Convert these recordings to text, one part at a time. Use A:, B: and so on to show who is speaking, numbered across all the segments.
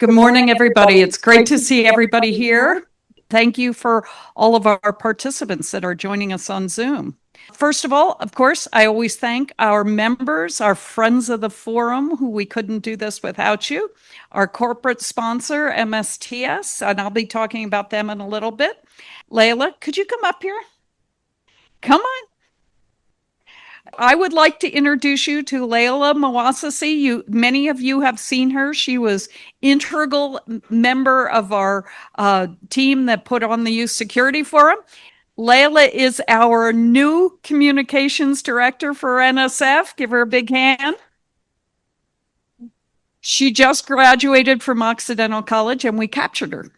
A: Good morning, everybody. It's great to see everybody here. Thank you for all of our participants that are joining us on Zoom. First of all, of course, I always thank our members, our friends of the forum, who we couldn't do this without you, our corporate sponsor, MSTS, and I'll be talking about them in a little bit. Layla, could you come up here? Come on. I would like to introduce you to Layla Mawasasi. Many of you have seen her. She was integral member of our team that put on the Youth Security Forum. Layla is our new communications director for NSF. Give her a big hand. She just graduated from Occidental College and we captured her.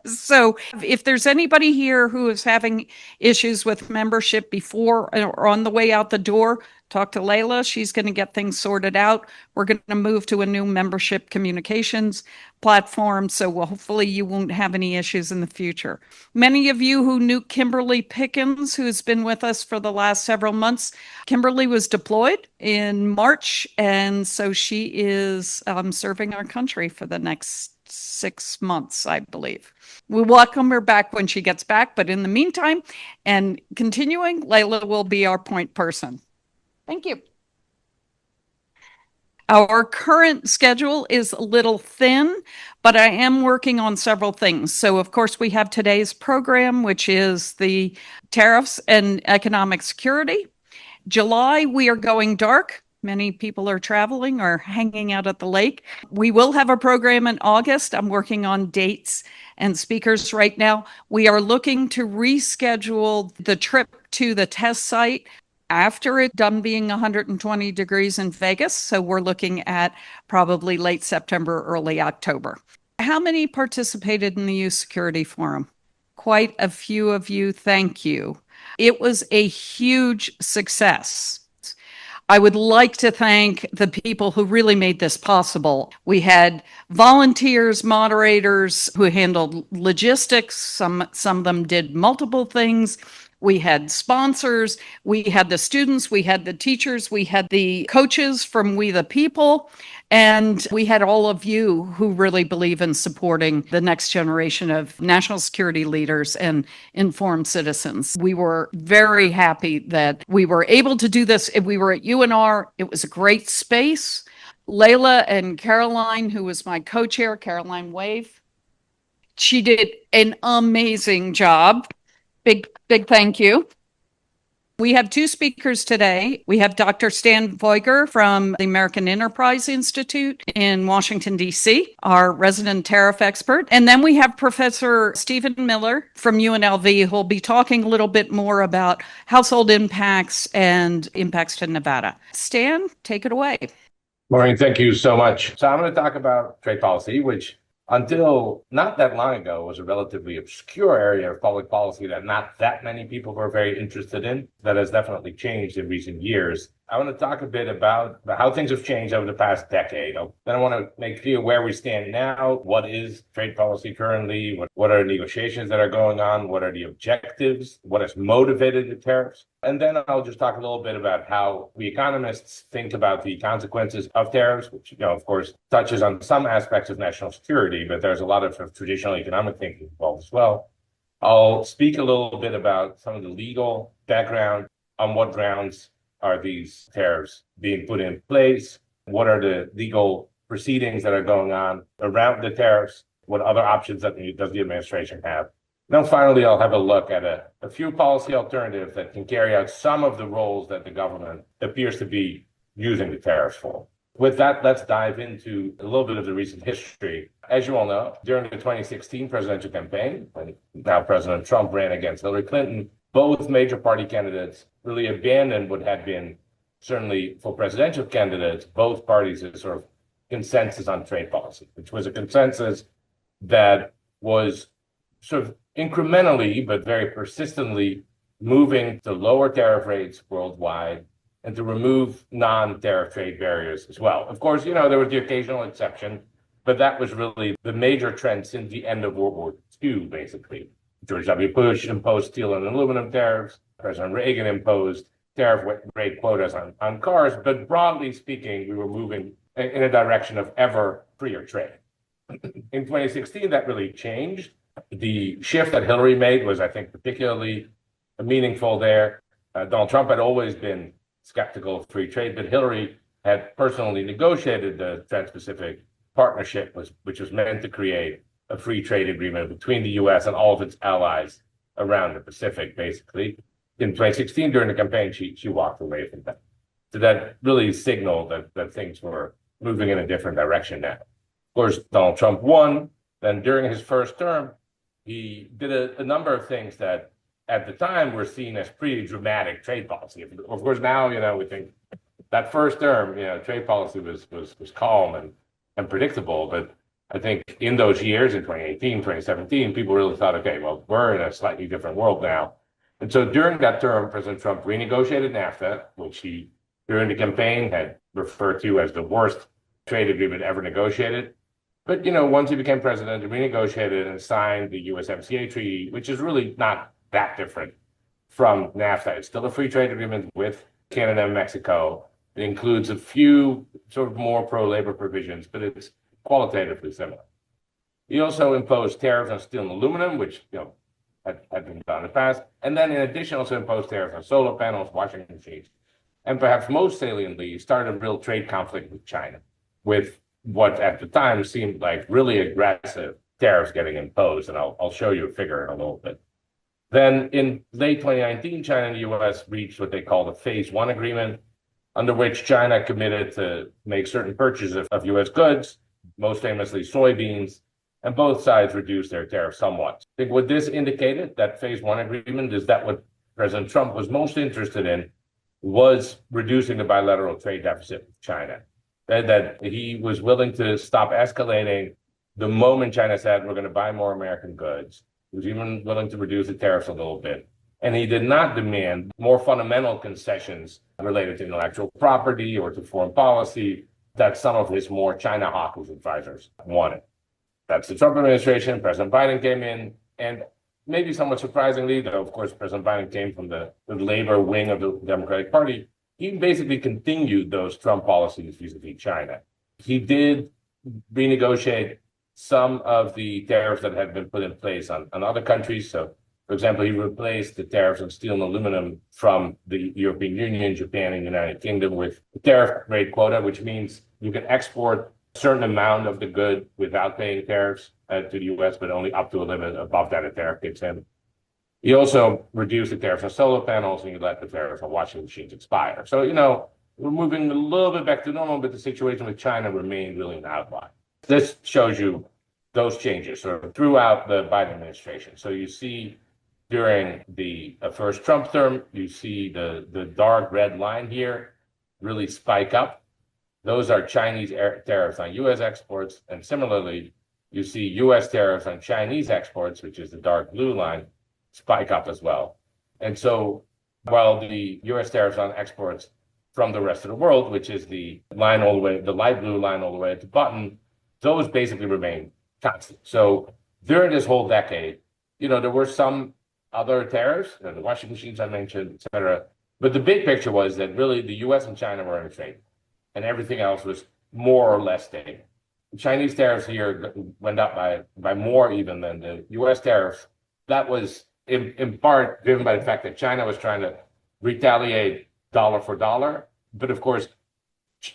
A: So if there's anybody here who is having issues with membership before or on the way out the door, talk to Layla. She's going to get things sorted out. We're going to move to a new membership communications platform, so hopefully you won't have any issues in the future. Many of you who knew Kimberly Pickens, who's been with us for the last several months, Kimberly was deployed in March, and so she is serving our country for the next 6 months, I believe. We'll welcome her back when she gets back, but in the meantime, and continuing, Layla will be our point person. Thank you. Our current schedule is a little thin, but I am working on several things. So, of course, we have today's program, which is the Tariffs and Economic Security. July, we are going dark. Many people are traveling or hanging out at the lake. We will have a program in August. I'm working on dates and speakers right now. We are looking to reschedule the trip to the test site after it done being 120 degrees in Vegas. So we're looking at probably late September, early October. How many participated in the Youth Security Forum? Quite a few of you. Thank you. It was a huge success. I would like to thank the people who really made this possible. We had volunteers, moderators who handled logistics. Some of them did multiple things. We had sponsors, we had the students, we had the teachers, we had the coaches from We the People, and we had all of you who really believe in supporting the next generation of national security leaders and informed citizens. We were very happy that we were able to do this. We were at UNR. It was a great space. Layla and Caroline, who was my co-chair, Caroline Wave, she did an amazing job. Big thank you. We have two speakers today. We have Dr. Stan Veuger from the American Enterprise Institute in Washington, D.C., our resident tariff expert. And then we have Professor Stephen Miller from UNLV, who will be talking a little bit more about household impacts and impacts to Nevada. Stan, take it away.
B: Maureen, thank you so much. So I'm going to talk about trade policy, which until not that long ago was a relatively obscure area of public policy that not that many people were very interested in. That has definitely changed in recent years. I want to talk a bit about how things have changed over the past decade. Then I want to make clear where we stand now. What is trade policy currently? What are the negotiations that are going on? What are the objectives? What has motivated the tariffs? And then I'll just talk a little bit about how we economists think about the consequences of tariffs, which, of course, touches on some aspects of national security, but there's a lot of traditional economic thinking involved as well. I'll speak a little bit about some of the legal background, on what grounds are these tariffs being put in place? What are the legal proceedings that are going on around the tariffs? What other options does the administration have? Then finally, I'll have a look at a few policy alternatives that can carry out some of the roles that the government appears to be using the tariffs for. With that, let's dive into a little bit of the recent history. As you all know, during the 2016 presidential campaign, when now President Trump ran against Hillary Clinton, both major party candidates really abandoned what had been, certainly for presidential candidates, both parties' sort of consensus on trade policy, which was a consensus that was sort of incrementally, but very persistently moving to lower tariff rates worldwide and to remove non-tariff trade barriers as well. Of course, there was the occasional exception, but that was really the major trend since the end of World War II, basically. George W. Bush imposed steel and aluminum tariffs. President Reagan imposed tariff rate quotas on cars. But broadly speaking, we were moving in a direction of ever freer trade. In 2016, that really changed. The shift that Hillary made was, I think, particularly meaningful there. Donald Trump had always been skeptical of free trade, but Hillary had personally negotiated the Trans-Pacific Partnership, which was meant to create a free trade agreement between the U.S. and all of its allies around the Pacific, basically. In 2016, during the campaign, she walked away from that. So that really signaled that things were moving in a different direction now. Of course, Donald Trump won. Then during his first term, he did a number of things that at the time were seen as pretty dramatic trade policy. Of course, now, we think that first term, trade policy was calm and predictable. But I think in those years, in 2018, 2017, people really thought, okay, well, we're in a slightly different world now. And so during that term, President Trump renegotiated NAFTA, which he, during the campaign, had referred to as the worst trade agreement ever negotiated. But, once he became president, he renegotiated and signed the USMCA treaty, which is really not that different from NAFTA. It's still a free trade agreement with Canada and Mexico. It includes a few sort of more pro-labor provisions, but it's qualitatively similar. He also imposed tariffs on steel and aluminum, which, had been done in the past. And then in addition, also imposed tariffs on solar panels, washing machines. And perhaps most saliently, started a real trade conflict with China, with what at the time seemed like really aggressive tariffs getting imposed. And I'll show you a figure in a little bit. Then in late 2019, China and the US reached what they call the Phase 1 agreement, under which China committed to make certain purchases of US goods, most famously soybeans, and both sides reduced their tariffs somewhat. I think what this indicated, that Phase 1 agreement, is that what President Trump was most interested in was reducing the bilateral trade deficit with China. That he was willing to stop escalating the moment China said, we're going to buy more American goods. He was even willing to reduce the tariffs a little bit. And he did not demand more fundamental concessions related to intellectual property or to foreign policy that some of his more China hawkish advisors wanted. That's the Trump administration. President Biden came in, and maybe somewhat surprisingly, though, of course, President Biden came from the labor wing of the Democratic Party, he basically continued those Trump policies vis-a-vis China. He did renegotiate some of the tariffs that had been put in place on other countries. So, for example, he replaced the tariffs on steel and aluminum from the European Union, Japan, and the United Kingdom with the tariff rate quota, which means you can export a certain amount of the good without paying tariffs to the U.S., but only up to a limit. Above that, a tariff kicks in. He also reduced the tariffs on solar panels, and he let the tariffs on washing machines expire. So, we're moving a little bit back to normal, but the situation with China remained really an outlier. This shows you those changes sort of throughout the Biden administration. So you see during the first Trump term, you see the dark red line here really spike up. Those are Chinese tariffs on U.S. exports. And similarly, you see U.S. tariffs on Chinese exports, which is the dark blue line, spike up as well. And so while the U.S. tariffs on exports from the rest of the world, which is the line all the way, the light blue line all the way at the bottom, those basically remain constant. So during this whole decade, there were some other tariffs, the washing machines I mentioned, et cetera. But the big picture was that really the U.S. and China were in trade, and everything else was more or less stable. The Chinese tariffs here went up by more even than the U.S. tariffs. That was in part driven by the fact that China was trying to retaliate dollar for dollar. But of course,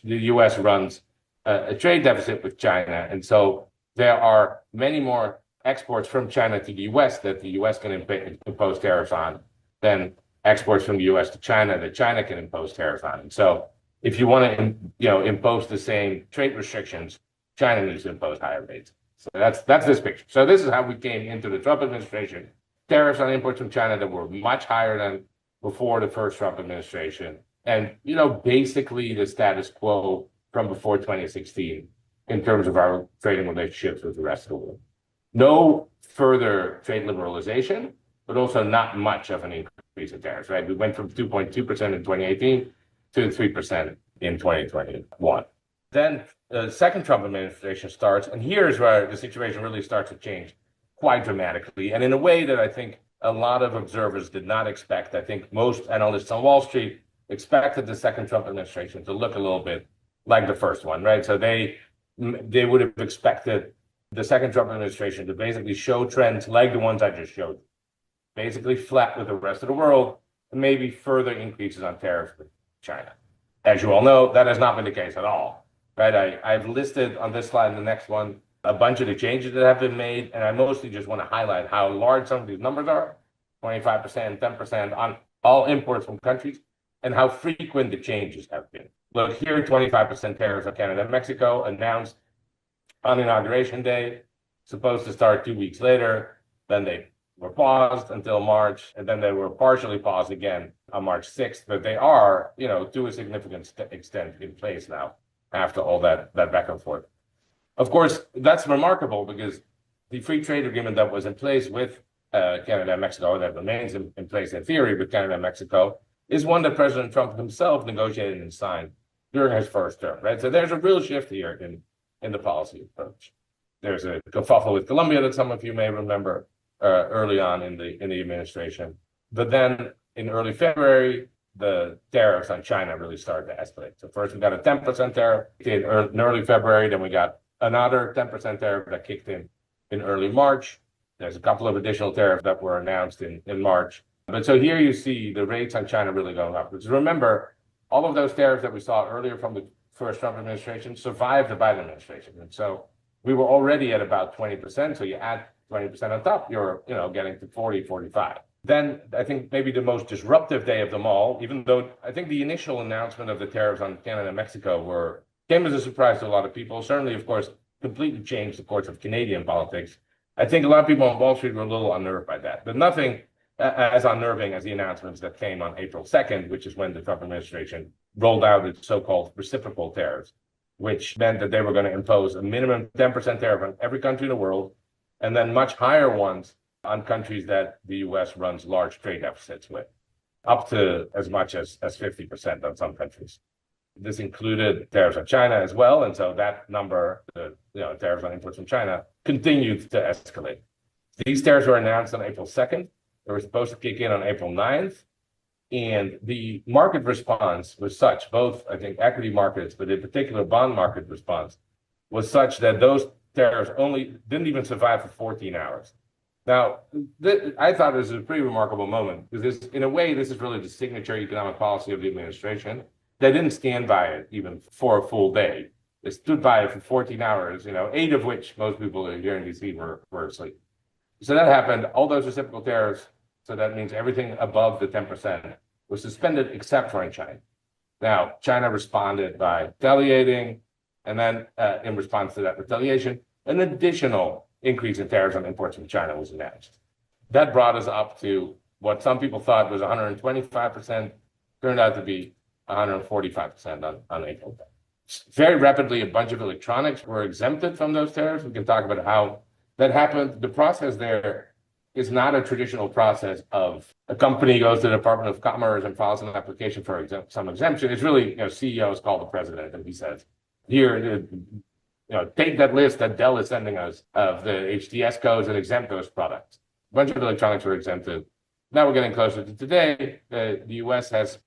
B: the U.S. runs a trade deficit with China. And so there are many more exports from China to the U.S. that the U.S. can impose tariffs on than exports from the U.S. to China that China can impose tariffs on. And so if you want to impose the same trade restrictions, China needs to impose higher rates. So that's this picture. So this is how we came into the Trump administration. Tariffs on imports from China that were much higher than before the first Trump administration. And, basically the status quo from before 2016 in terms of our trading relationships with the rest of the world. No further trade liberalization, but also not much of an increase in tariffs, right? We went from 2.2% in 2018 to 3% in 2021. Then the second Trump administration starts, and here's where the situation really starts to change quite dramatically, and in a way that I think a lot of observers did not expect. I think most analysts on Wall Street expected the second Trump administration to look a little bit like the first one, right? So they would have expected the second Trump administration to basically show trends like the ones I just showed, basically flat with the rest of the world, and maybe further increases on tariffs with China. As you all know, that has not been the case at all, right? I've listed on this slide and the next one a bunch of the changes that have been made, and I mostly just want to highlight how large some of these numbers are, 25%, 10% on all imports from countries, and how frequent the changes have been. Look, here, 25% tariffs on Canada and Mexico announced on Inauguration Day, supposed to start 2 weeks later. Then they were paused until March, and then they were partially paused again on March 6th. But they are, to a significant extent in place now after all that back and forth. Of course, that's remarkable because the free trade agreement that was in place with Canada and Mexico, that remains in place in theory with Canada and Mexico, is one that President Trump himself negotiated and signed during his first term, right? So there's a real shift here in the policy approach. There's a kerfuffle with Colombia that some of you may remember early on in the administration. But then in early February, the tariffs on China really started to escalate. So first we got a 10% tariff in early February, then we got another 10% tariff that kicked in early March. There's a couple of additional tariffs that were announced in March. But so here you see the rates on China really going up. Because remember, all of those tariffs that we saw earlier from the first Trump administration survived the Biden administration. And so we were already at about 20%. So you add 20% on top, you're getting to 40, 45. Then I think maybe the most disruptive day of them all, even though I think the initial announcement of the tariffs on Canada and Mexico came as a surprise to a lot of people, certainly, of course, completely changed the course of Canadian politics. I think a lot of people on Wall Street were a little unnerved by that, but nothing as unnerving as the announcements that came on April 2nd, which is when the Trump administration rolled out its so-called reciprocal tariffs, which meant that they were going to impose a minimum 10% tariff on every country in the world, and then much higher ones on countries that the U.S. runs large trade deficits with, up to as much as 50% on some countries. This included tariffs on China as well, and so that number, the tariffs on imports from China, continued to escalate. These tariffs were announced on April 2nd. They were supposed to kick in on April 9th, and the market response was such, both, I think, equity markets, but in particular bond market response, was such that those tariffs only didn't even survive for 14 hours. Now, I thought this was a pretty remarkable moment, because in a way, this is really the signature economic policy of the administration. They didn't stand by it even for a full day. They stood by it for 14 hours, 8 of which most people here in DC were asleep. So that happened, all those reciprocal tariffs, so that means everything above the 10% was suspended except for in China. Now, China responded by retaliating, and then in response to that retaliation, an additional increase in tariffs on imports from China was announced. That brought us up to what some people thought was 125%, turned out to be 145% on April. Very rapidly, a bunch of electronics were exempted from those tariffs. We can talk about how that happened. The process there is not a traditional process of a company goes to the Department of Commerce and files an application for some exemption. It's really, CEOs call the president and he says, here, take that list that Dell is sending us of the HTS codes and exempt those products. A bunch of electronics were exempted. Now we're getting closer to today. The U.S. has,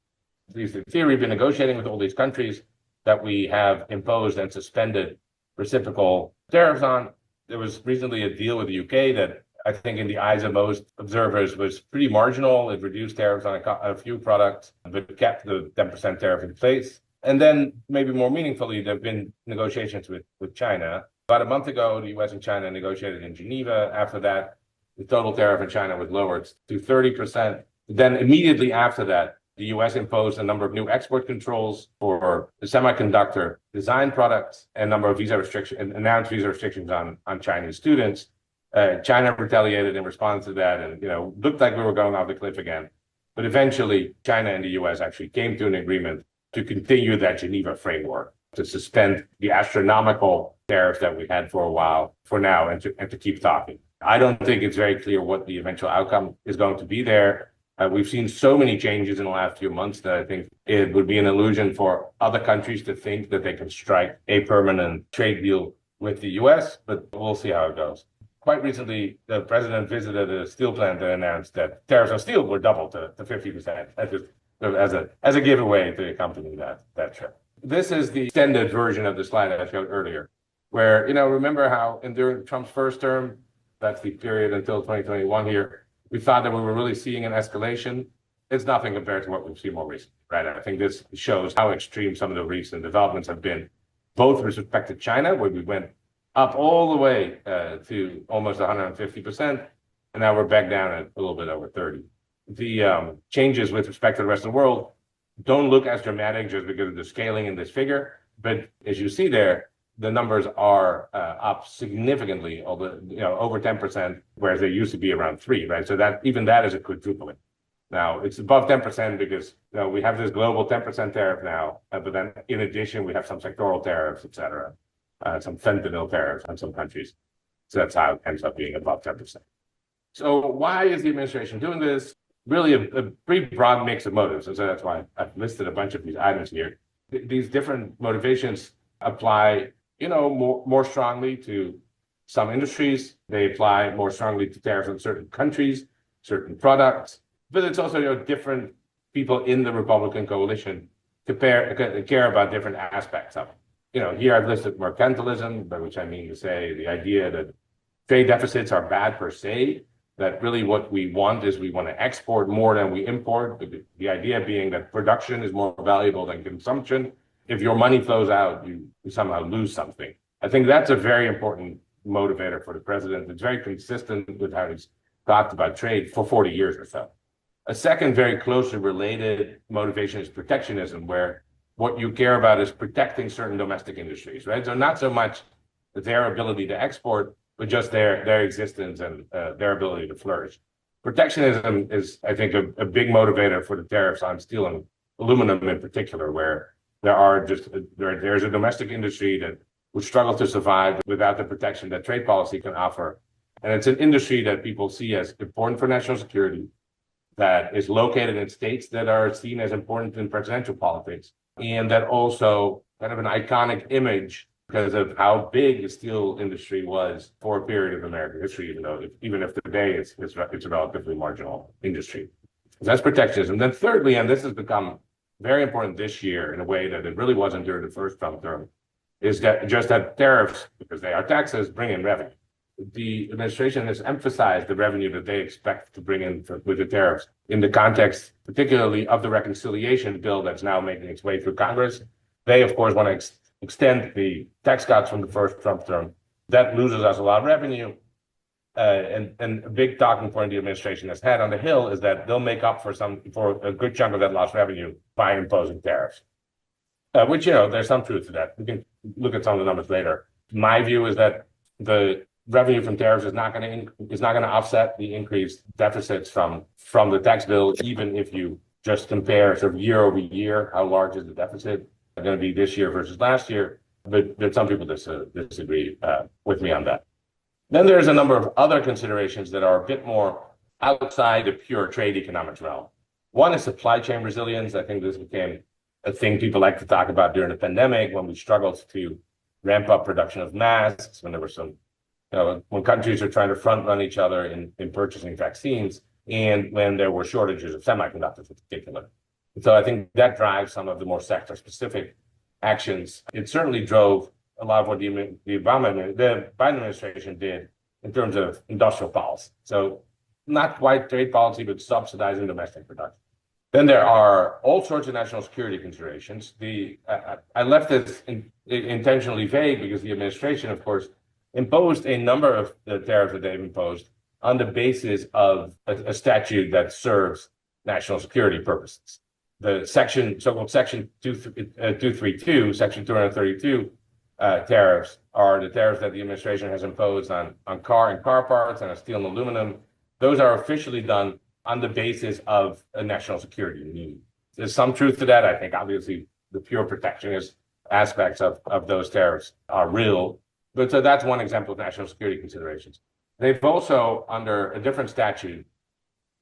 B: at least in theory, been negotiating with all these countries that we have imposed and suspended reciprocal tariffs on. There was recently a deal with the UK that I think in the eyes of most observers was pretty marginal. It reduced tariffs on a few products, but kept the 10% tariff in place. And then maybe more meaningfully, there have been negotiations with China. About a month ago, the US and China negotiated in Geneva. After that, the total tariff in China was lowered to 30%. Then immediately after that, the US imposed a number of new export controls for the semiconductor design products and a number of announced visa restrictions on Chinese students. China retaliated in response to that and, looked like we were going off the cliff again. But eventually, China and the US actually came to an agreement to continue that Geneva framework, to suspend the astronomical tariffs that we had for a while for now and to keep talking. I don't think it's very clear what the eventual outcome is going to be there. We've seen so many changes in the last few months that I think it would be an illusion for other countries to think that they can strike a permanent trade deal with the US, but we'll see how it goes. Quite recently, the president visited a steel plant that announced that tariffs on steel were doubled to 50%. As a giveaway to accompany that trip. This is the extended version of the slide that I showed earlier. where, remember how during Trump's first term, that's the period until 2021 here, we thought that we were really seeing an escalation. It's nothing compared to what we've seen more recently, right? I think this shows how extreme some of the recent developments have been, both with respect to China, where we went up all the way to almost 150%, and now we're back down at a little bit over 30. The changes with respect to the rest of the world don't look as dramatic just because of the scaling in this figure, but as you see there, the numbers are up significantly, over 10%, whereas they used to be around 3, right? So that even that is a quadrupling. Now it's above 10% because we have this global 10% tariff now, but then in addition we have some sectoral tariffs, et cetera, some fentanyl tariffs on some countries. So that's how it ends up being above 10%. So why is the administration doing this? Really a pretty broad mix of motives, and so that's why I've listed a bunch of these items here. These different motivations apply, more strongly to some industries. They apply more strongly to tariffs on certain countries, certain products. But it's also, different people in the Republican coalition care about different aspects of it. Here I've listed mercantilism, by which I mean to say the idea that trade deficits are bad per se, that really what we want is we want to export more than we import. The idea being that production is more valuable than consumption. If your money flows out, you somehow lose something. I think that's a very important motivator for the president. It's very consistent with how he's talked about trade for 40 years or so. A second very closely related motivation is protectionism, where what you care about is protecting certain domestic industries, right? So not so much their ability to export, but just their existence and their ability to flourish. Protectionism is, I think, a big motivator for the tariffs on steel and aluminum in particular, where there's a domestic industry that would struggle to survive without the protection that trade policy can offer. And it's an industry that people see as important for national security, that is located in states that are seen as important in presidential politics, and that also kind of an iconic image because of how big the steel industry was for a period of American history, even if today it's a relatively marginal industry. So that's protectionism. Then thirdly, and this has become very important this year in a way that it really wasn't during the first Trump term, is that tariffs, because they are taxes, bring in revenue. The administration has emphasized the revenue that they expect to bring in with the tariffs in the context, particularly of the reconciliation bill that's now making its way through Congress. They, of course, want to extend the tax cuts from the first Trump term. That loses us a lot of revenue. And a big talking point the administration has had on the Hill is that they'll make up for a good chunk of that lost revenue by imposing tariffs, which, there's some truth to that. We can look at some of the numbers later. My view is that the revenue from tariffs is not going to offset the increased deficits from the tax bill, even if you just compare sort of year over year, how large is the deficit going to be this year versus last year. But some people disagree with me on that. Then there's a number of other considerations that are a bit more outside the pure trade economics realm. One is supply chain resilience. I think this became a thing people like to talk about during the pandemic, when we struggled to ramp up production of masks, when there were some, when countries are trying to front run each other in purchasing vaccines, and when there were shortages of semiconductors in particular. So I think that drives some of the more sector specific actions. It certainly drove a lot of what the Biden administration did in terms of industrial policy. So not quite trade policy, but subsidizing domestic production. Then there are all sorts of national security considerations. I left this intentionally vague because the administration, of course, imposed a number of the tariffs that they've imposed on the basis of a statute that serves national security purposes. The so-called Section 232, Section 232 tariffs are the tariffs that the administration has imposed on car and car parts and on steel and aluminum. Those are officially done on the basis of a national security need. There's some truth to that. I think obviously the pure protectionist aspects of those tariffs are real. But so that's one example of national security considerations. They've also, under a different statute,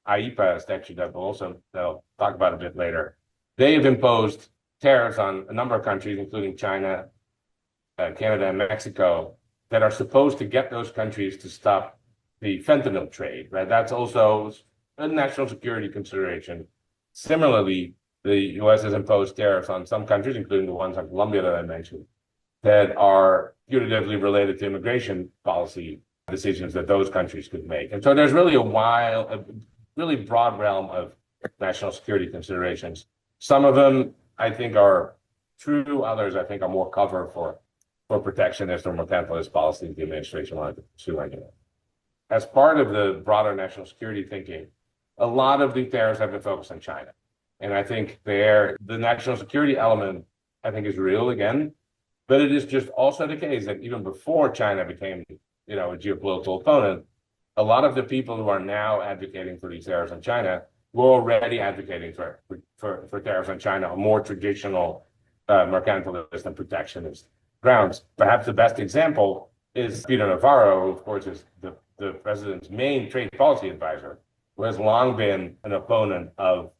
B: IEPA statute that they'll talk about a bit later, they have imposed tariffs on a number of countries, including China, Canada, and Mexico, that are supposed to get those countries to stop the fentanyl trade, right? That's also a national security consideration. Similarly, the U.S. has imposed tariffs on some countries, including the ones on Colombia that I mentioned, that are putatively related to immigration policy decisions that those countries could make. And so there's really a really broad realm of national security considerations. Some of them I think are true, others I think are more cover for protectionist or mercantilist policies the administration wanted to pursue anyway. As part of the broader national security thinking, a lot of the tariffs have been focused on China. And I think the national security element, I think, is real again. But it is just also the case that even before China became, a geopolitical opponent, a lot of the people who are now advocating for these tariffs on China were already advocating for tariffs on China on more traditional mercantilist and protectionist grounds. Perhaps the best example is Peter Navarro, who, of course, is the president's main trade policy advisor, who has long been an opponent of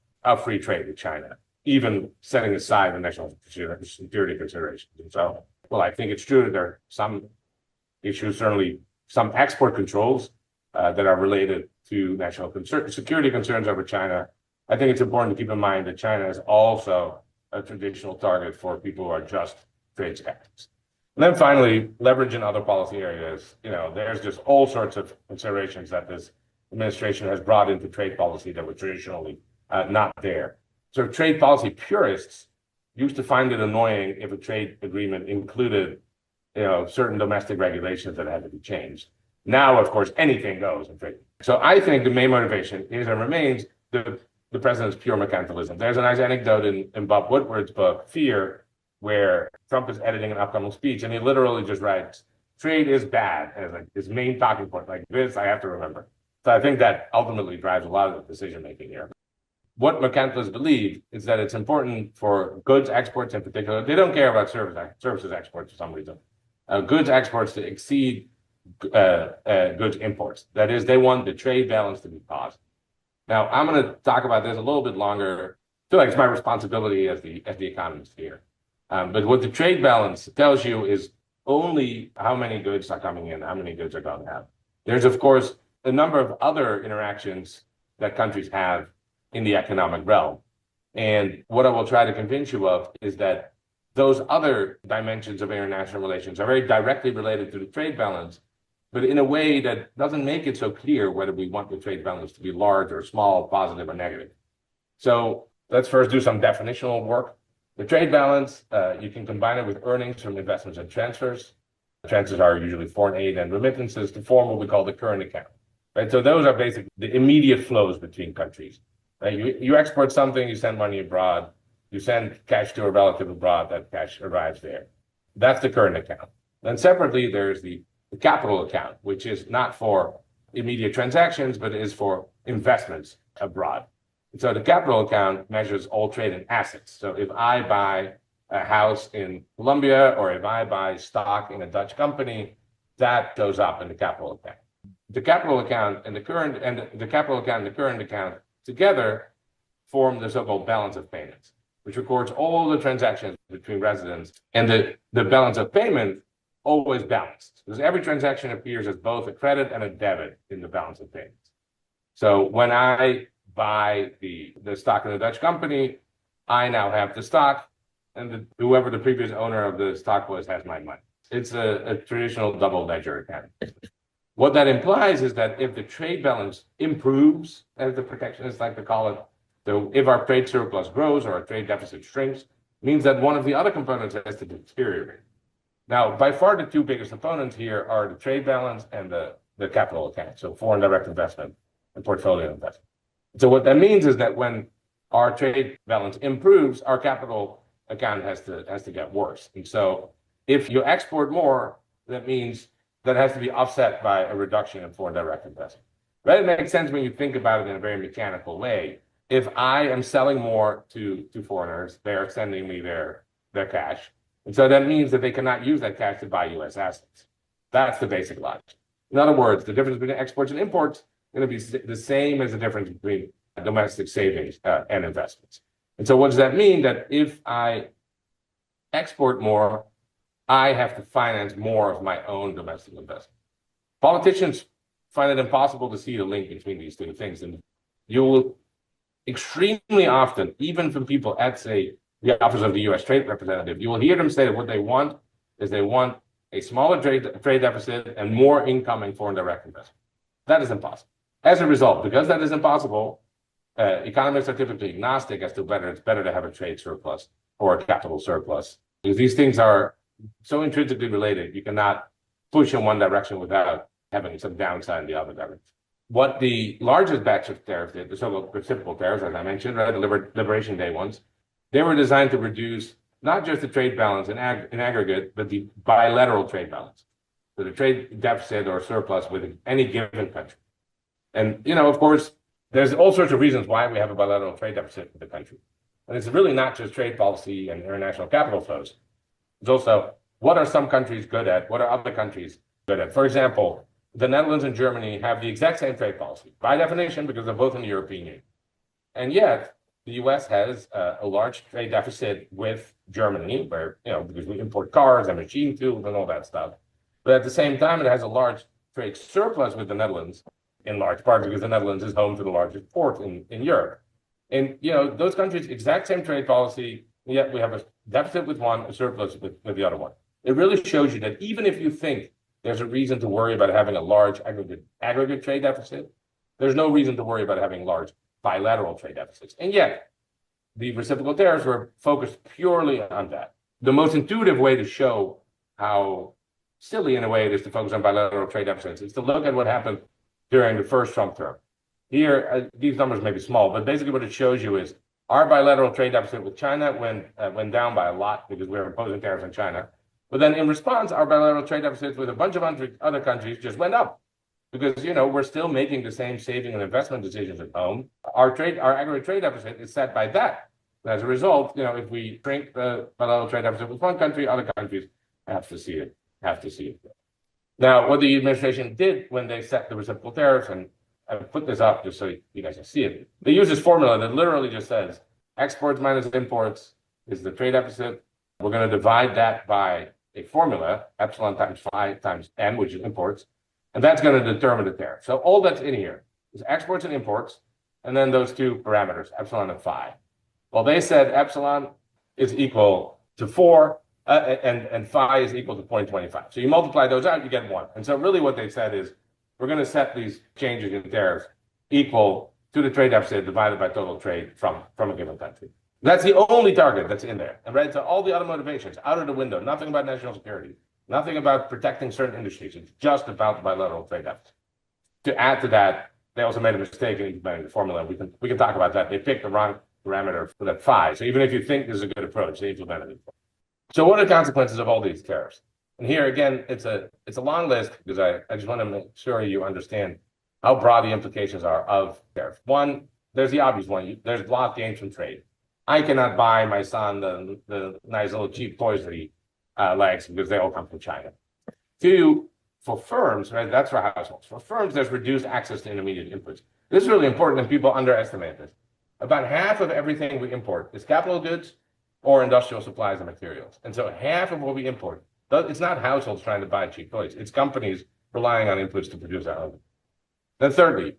B: free trade with China, even setting aside the national security considerations. And so, well, I think it's true that there are some issues, certainly some export controls that are related to national security concerns over China. I think it's important to keep in mind that China is also a traditional target for people who are just trade skeptics. And then finally, leverage in other policy areas. There's just all sorts of considerations that this administration has brought into trade policy that were traditionally not there. So trade policy purists used to find it annoying if a trade agreement included, certain domestic regulations that had to be changed. Now, of course, anything goes in trade. So I think the main motivation is and remains the president's pure mercantilism. There's a nice anecdote in Bob Woodward's book, Fear, where Trump is editing an upcoming speech, and he literally just writes, "Trade is bad," as like his main talking point. Like this, I have to remember. So I think that ultimately drives a lot of the decision making here. What mercantilists believe is that it's important for goods exports in particular. They don't care about services exports for some reason. Goods exports to exceed goods imports. That is, they want the trade balance to be positive. Now, I'm going to talk about this a little bit longer. I feel like it's my responsibility as the economist here. But what the trade balance tells you is only how many goods are coming in, how many goods are going out. There's, of course, a number of other interactions that countries have in the economic realm. And what I will try to convince you of is that those other dimensions of international relations are very directly related to the trade balance, but in a way that doesn't make it so clear whether we want the trade balance to be large or small, positive or negative. So let's first do some definitional work. The trade balance, you can combine it with earnings from investments and transfers. Transfers are usually foreign aid and remittances to form what we call the current account. Right? So those are basically the immediate flows between countries. Right? You export something, you send money abroad, you send cash to a relative abroad, that cash arrives there. That's the current account. Then separately, there's the capital account, which is not for immediate transactions, but is for investments abroad. And so the capital account measures all trade in assets. So if I buy a house in Colombia or if I buy stock in a Dutch company, that goes up in the capital account. The capital account and the current account together form the so-called balance of payments, which records all the transactions between residents, and the balance of payment always balanced, because every transaction appears as both a credit and a debit in the balance of payments. So when I buy the stock in a Dutch company, I now have the stock, and whoever the previous owner of the stock was has my money. It's a traditional double ledger account. What that implies is that if the trade balance improves, as the protectionists like to call it, so if our trade surplus grows or our trade deficit shrinks, means that one of the other components has to deteriorate. Now, by far the two biggest components here are the trade balance and the capital account, so foreign direct investment and portfolio investment. So what that means is that when our trade balance improves, our capital account has to get worse. And so if you export more, that means that has to be offset by a reduction in foreign direct investment. But it makes sense when you think about it in a very mechanical way. If I am selling more to foreigners, they're sending me their cash. And so that means that they cannot use that cash to buy US assets. That's the basic logic. In other words, the difference between exports and imports is going to be the same as the difference between domestic savings and investments. And so what does that mean? That if I export more, I have to finance more of my own domestic investment. Politicians find it impossible to see the link between these two things. And you will extremely often, even from people at, say, the office of the US Trade Representative, you will hear them say that what they want is they want a smaller trade deficit and more incoming foreign direct investment. That is impossible. As a result, because that is impossible, economists are typically agnostic as to whether it's better to have a trade surplus or a capital surplus, because these things are so intrinsically related. You cannot push in one direction without having some downside in the other direction. What the largest batch of tariffs did, the so-called reciprocal tariffs, as I mentioned, right, the Liberation Day ones, they were designed to reduce not just the trade balance in aggregate, but the bilateral trade balance. So the trade deficit or surplus with any given country. And, of course, there's all sorts of reasons why we have a bilateral trade deficit with the country. And it's really not just trade policy and international capital flows. It's also, what are some countries good at? What are other countries good at? For example, the Netherlands and Germany have the exact same trade policy, by definition, because they're both in the European Union. And yet, the US has a large trade deficit with Germany, where, because we import cars and machine tools and all that stuff. But at the same time, it has a large trade surplus with the Netherlands, in large part because the Netherlands is home to the largest port in Europe. And, those countries, exact same trade policy, yet we have a deficit with one, a surplus with the other one. It really shows you that even if you think there's a reason to worry about having a large aggregate trade deficit, there's no reason to worry about having large bilateral trade deficits. And yet, the reciprocal tariffs were focused purely on that. The most intuitive way to show how silly, in a way, it is to focus on bilateral trade deficits is to look at what happened during the first Trump term. Here, these numbers may be small, but basically what it shows you is our bilateral trade deficit with China went down by a lot because we were imposing tariffs on China. But then in response, our bilateral trade deficits with a bunch of other countries just went up because, we're still making the same saving and investment decisions at home. Our aggregate trade deficit is set by that. And as a result, if we shrink the bilateral trade deficit with one country, other countries have to see it. Now, what the administration did when they set the reciprocal tariffs, and I put this up just so you guys can see it, they use this formula that literally just says exports minus imports is the trade deficit. We're going to divide that by a formula, epsilon times phi times m, which is imports, and that's going to determine the tariff. So all that's in here is exports and imports, and then those two parameters, epsilon and phi. Well, they said epsilon is equal to 4, and phi is equal to 0.25. So you multiply those out, you get 1. And so really what they said is, we're going to set these changes in tariffs equal to the trade deficit divided by total trade from a given country. That's the only target that's in there. And right, so all the other motivations, out of the window, nothing about national security, nothing about protecting certain industries. It's just about the bilateral trade deficit. To add to that, they also made a mistake in implementing the formula. We can talk about that. They picked the wrong parameter for that phi. So even if you think this is a good approach, they implemented it. So what are the consequences of all these tariffs? And here again, it's a long list because I just want to make sure you understand how broad the implications are of tariffs. One, there's the obvious one. There's block gains from trade. I cannot buy my son the nice little cheap toys that he likes because they all come from China. Two, for firms, right? That's for households. For firms, there's reduced access to intermediate inputs. This is really important, and people underestimate this. About half of everything we import is capital goods or industrial supplies and materials. And so half of what we import, it's not households trying to buy cheap toys. It's companies relying on inputs to produce our own. Then thirdly,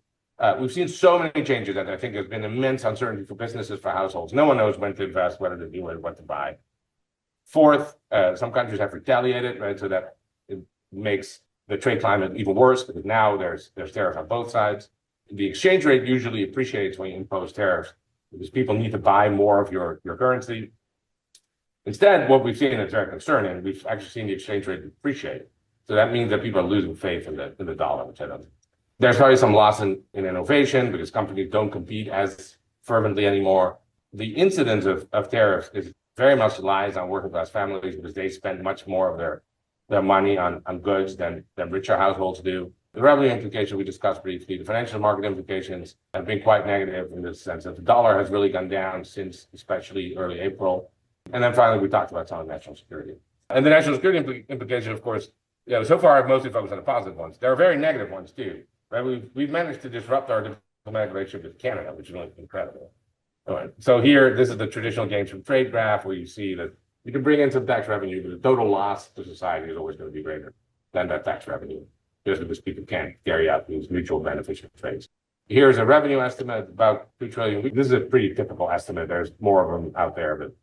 B: we've seen so many changes that I think there's been immense uncertainty for businesses, for households. No one knows when to invest, whether to do it, what to buy. Fourth, some countries have retaliated, right? So that it makes the trade climate even worse because now there's tariffs on both sides. The exchange rate usually appreciates when you impose tariffs because people need to buy more of your currency. Instead, what we've seen is very concerning. We've actually seen the exchange rate depreciate. So that means that people are losing faith in the dollar, which I don't. There's probably some loss in innovation because companies don't compete as fervently anymore. The incidence of tariffs is very much lies on working class families because they spend much more of their money on goods than richer households do. The revenue implications we discussed briefly, the financial market implications have been quite negative in the sense that the dollar has really gone down since especially early April. And then finally, we talked about some of national security. And the national security implication, of course, so far I've mostly focused on the positive ones. There are very negative ones too. Right? We've managed to disrupt our diplomatic relationship with Canada, which is really incredible. All right. So here, this is the traditional gains from trade graph where you see that you can bring in some tax revenue, but the total loss to society is always going to be greater than that tax revenue, just because people can't carry out these mutual beneficial trades. Here's a revenue estimate, about $2 trillion. This is a pretty typical estimate. There's more of them out there, but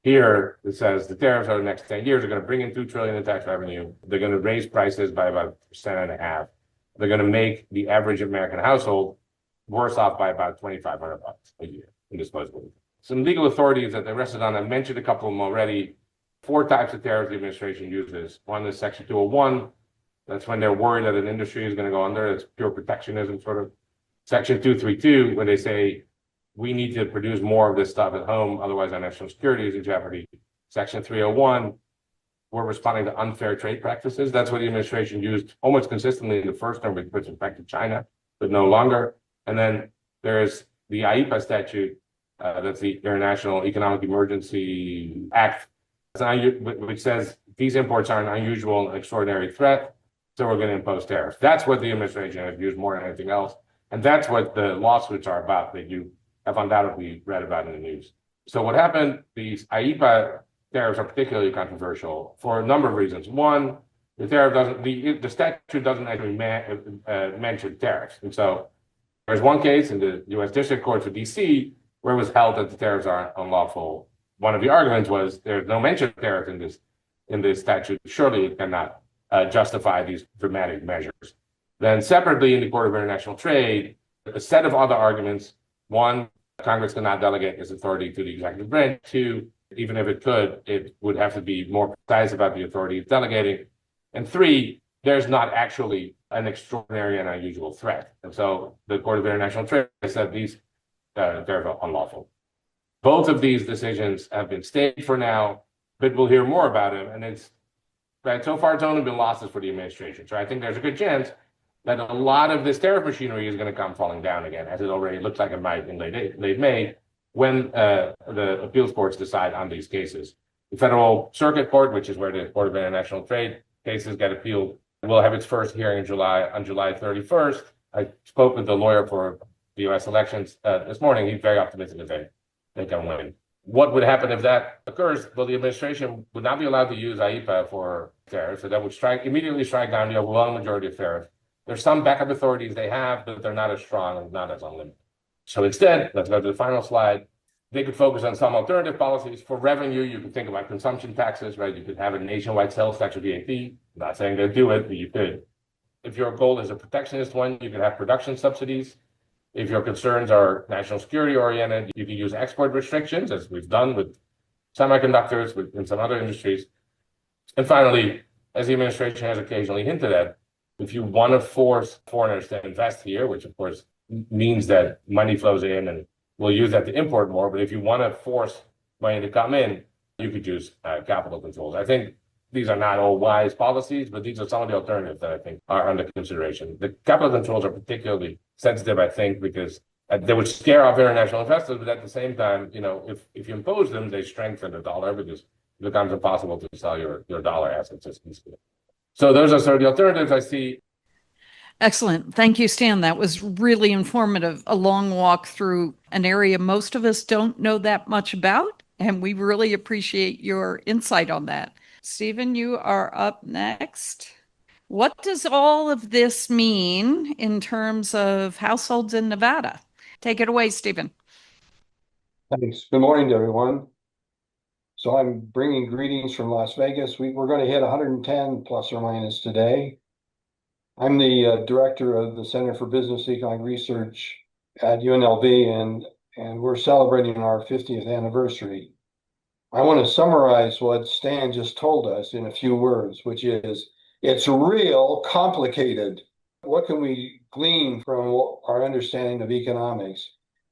B: Here, it says the tariffs over the next 10 years are going to bring in $2 trillion in tax revenue. They're going to raise prices by about 1.5%. They're going to make the average American household worse off by about $2,500 a year in disposable income. Some legal authorities that they rested on, I mentioned a couple of them already. 4 types of tariffs the administration uses. One is Section 201. That's when they're worried that an industry is going to go under. It's pure protectionism, sort of. Section 232, when they say we need to produce more of this stuff at home, otherwise our national security is in jeopardy. Section 301, we're responding to unfair trade practices. That's what the administration used almost consistently in the first term, which affected China, but no longer. And then there's the IEEPA statute, that's the International Economic Emergency Act, which says these imports are an unusual and extraordinary threat, so we're going to impose tariffs. That's what the administration has used more than anything else. And that's what the lawsuits are about that you have undoubtedly read about in the news. So what happened, these IEEPA tariffs are particularly controversial for a number of reasons. One, the tariff doesn't, the statute doesn't actually mention tariffs. And so there's one case in the U.S. District Court for D.C. where it was held that the tariffs are unlawful. One of the arguments was there's no mention of tariff in this statute. Surely it cannot justify these dramatic measures. Then separately in the Court of International Trade, a set of other arguments. One, Congress cannot delegate its authority to the executive branch. Two, even if it could, it would have to be more precise about the authority it's delegating. And three, there's not actually an extraordinary and unusual threat. And so the Court of International Trade said these they're unlawful. Both of these decisions have been stayed for now, but we'll hear more about them. And it's right, so far it's only been losses for the administration. So I think there's a good chance that a lot of this tariff machinery is going to come falling down again, as it already looks like it might in late May, when the appeals courts decide on these cases. The Federal Circuit Court, which is where the Court of International Trade cases get appealed, will have its first hearing on July 31st. I spoke with the lawyer for the U.S. elections this morning. He's very optimistic that they can win. What would happen if that occurs? Well, the administration would not be allowed to use IEEPA for tariffs, so that would immediately strike down the overwhelming majority of tariffs. There's some backup authorities they have, but they're not as strong and not as unlimited. So instead, let's go to the final slide. They could focus on some alternative policies. For revenue, you could think about consumption taxes, right? You could have a nationwide sales tax or VAT. I'm not saying they'll do it, but you could. If your goal is a protectionist one, you could have production subsidies. If your concerns are national security oriented, you can use export restrictions, as we've done with semiconductors, in some other industries. And finally, as the administration has occasionally hinted at, if you want to force foreigners to invest here, which of course means that money flows in and we'll use that to import more, but if you want to force money to come in, you could use capital controls. I think these are not all wise policies, but these are some of the alternatives that I think are under consideration. The capital controls are particularly sensitive, I think, because they would scare off international investors, but at the same time, if you impose them, they strengthen the dollar because it becomes impossible to sell your dollar assets as easily. So those are sort of the alternatives I see.
A: Excellent. Thank you, Stan. That was really informative. A long walk through an area most of us don't know that much about, and we really appreciate your insight on that. Stephen, you are up next. What does all of this mean in terms of households in Nevada? Take it away, Stephen.
C: Thanks. Good morning to everyone. So I'm bringing greetings from Las Vegas. We're going to hit 110 plus or minus today. I'm the director of the Center for Business Economic Research at UNLV, and we're celebrating our 50th anniversary. I want to summarize what Stan just told us in a few words, which is, it's real complicated. What can we glean from our understanding of economics?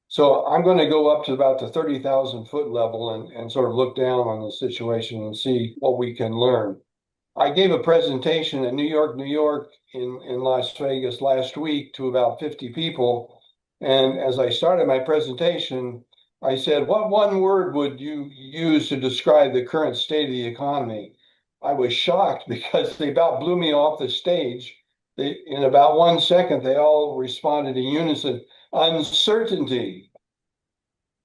C: So I'm going to go up to about the 30,000 foot level and sort of look down on the situation and see what we can learn. I gave a presentation at New York, in Las Vegas last week to about 50 people. And as I started my presentation, I said, what one word would you use to describe the current state of the economy? I was shocked because they about blew me off the stage. In about 1 second, they all responded in unison, uncertainty.